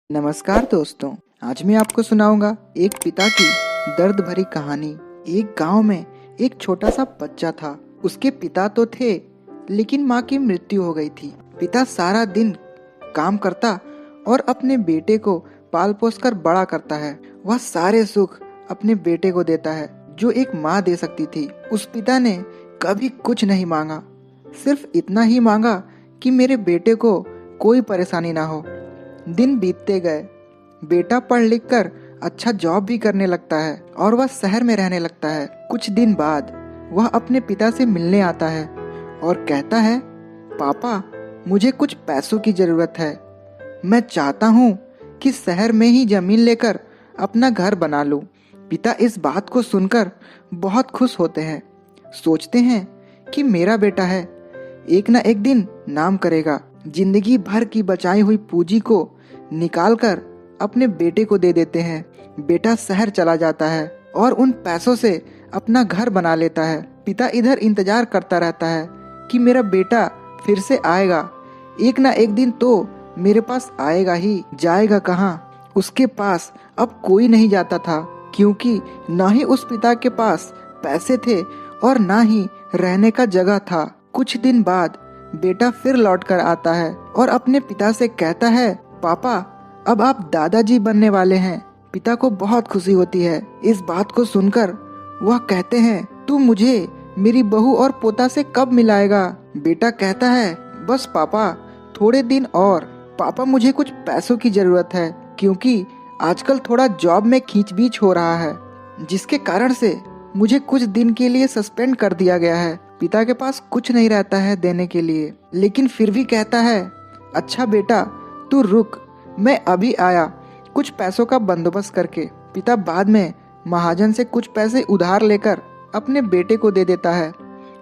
नमस्कार दोस्तों, आज मैं आपको सुनाऊंगा एक पिता की दर्द भरी कहानी। एक गांव में एक छोटा सा बच्चा था। उसके पिता तो थे, लेकिन माँ की मृत्यु हो गई थी। पिता सारा दिन काम करता और अपने बेटे को पाल पोस कर बड़ा करता है। वह सारे सुख अपने बेटे को देता है जो एक माँ दे सकती थी। उस पिता ने कभी कुछ नहीं मांगा, सिर्फ इतना ही मांगा कि मेरे बेटे को कोई परेशानी ना हो। दिन बीतते गए, बेटा पढ़ लिख कर अच्छा जॉब भी करने लगता है और वह शहर में रहने लगता है। कुछ दिन बाद वह अपने पिता से मिलने आता है और कहता है, पापा मुझे कुछ पैसों की जरूरत है। मैं चाहता हूँ कि शहर में ही जमीन लेकर अपना घर बना लूँ। पिता इस बात को सुनकर बहुत खुश होते हैं। सोचते हैं कि मेरा बेटा है, एक ना एक दिन नाम करेगा। जिंदगी भर की बचाई हुई पूंजी को निकालकर अपने बेटे को दे देते हैं। बेटा शहर चला जाता है और उन पैसों से अपना घर बना लेता है। पिता इधर इंतजार करता रहता है कि मेरा बेटा फिर से आएगा, एक ना एक दिन तो मेरे पास आएगा ही। जाएगा कहाँ? उसके पास अब कोई नहीं जाता था, क्योंकि ना ही उस पिता के पास पैसे थे और ना ही रहने का जगह था। कुछ दिन बाद बेटा फिर लौट कर आता है और अपने पिता से कहता है, पापा अब आप दादाजी बनने वाले हैं। पिता को बहुत खुशी होती है। इस बात को सुनकर वह कहते हैं, तू मुझे मेरी बहू और पोता से कब मिलाएगा? बेटा कहता है, बस पापा थोड़े दिन और। पापा मुझे कुछ पैसों की जरूरत है, क्योंकि आजकल थोड़ा जॉब में खींचबीच हो रहा है, जिसके कारण से मुझे कुछ दिन के लिए सस्पेंड कर दिया गया है। पिता के पास कुछ नहीं रहता है देने के लिए, लेकिन फिर भी कहता है, अच्छा बेटा तू रुक, मैं अभी आया कुछ पैसों का बंदोबस्त करके। पिता बाद में महाजन से कुछ पैसे उधार लेकर अपने बेटे को दे देता है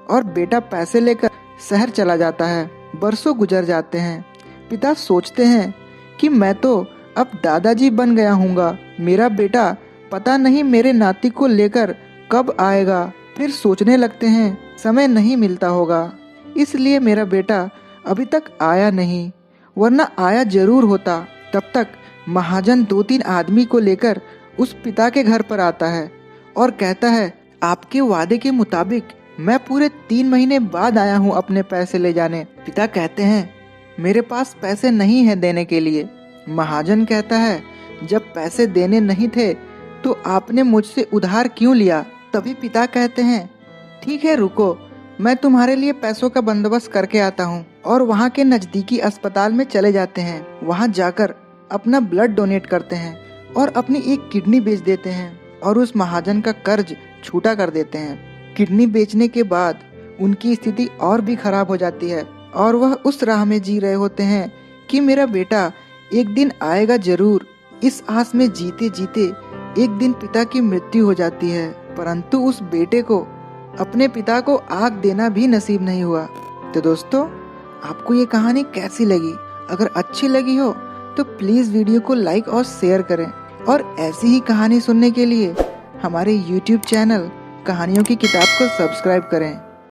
और बेटा पैसे लेकर शहर चला जाता है। बरसों गुजर जाते हैं। पिता सोचते हैं कि मैं तो अब दादाजी बन गया हूँगा, मेरा बेटा पता नहीं मेरे नाती को लेकर कब आएगा। फिर सोचने लगते हैं, समय नहीं मिलता होगा, इसलिए मेरा बेटा अभी तक आया नहीं, वरना आया जरूर होता। तब तक महाजन 2-3 आदमी को लेकर उस पिता के घर पर आता है और कहता है, आपके वादे के मुताबिक मैं पूरे 3 महीने बाद आया हूँ अपने पैसे ले जाने। पिता कहते हैं, मेरे पास पैसे नहीं है देने के लिए। महाजन कहता है, जब पैसे देने नहीं थे तो आपने मुझसे उधार क्यों लिया? तभी पिता कहते हैं, ठीक है रुको, मैं तुम्हारे लिए पैसों का बंदोबस्त करके आता हूँ। और वहाँ के नजदीकी अस्पताल में चले जाते हैं। वहाँ जाकर अपना ब्लड डोनेट करते हैं और अपनी एक किडनी बेच देते हैं और उस महाजन का कर्ज छूटा कर देते हैं। किडनी बेचने के बाद उनकी स्थिति और भी खराब हो जाती है और वह उस राह में जी रहे होते हैं कि मेरा बेटा एक दिन आएगा जरूर। इस आस में जीते जीते एक दिन पिता की मृत्यु हो जाती है, परंतु उस बेटे को अपने पिता को आग देना भी नसीब नहीं हुआ। तो दोस्तों, आपको ये कहानी कैसी लगी? अगर अच्छी लगी हो तो प्लीज वीडियो को लाइक और शेयर करें, और ऐसी ही कहानी सुनने के लिए हमारे YouTube चैनल कहानियों की किताब को सब्सक्राइब करें।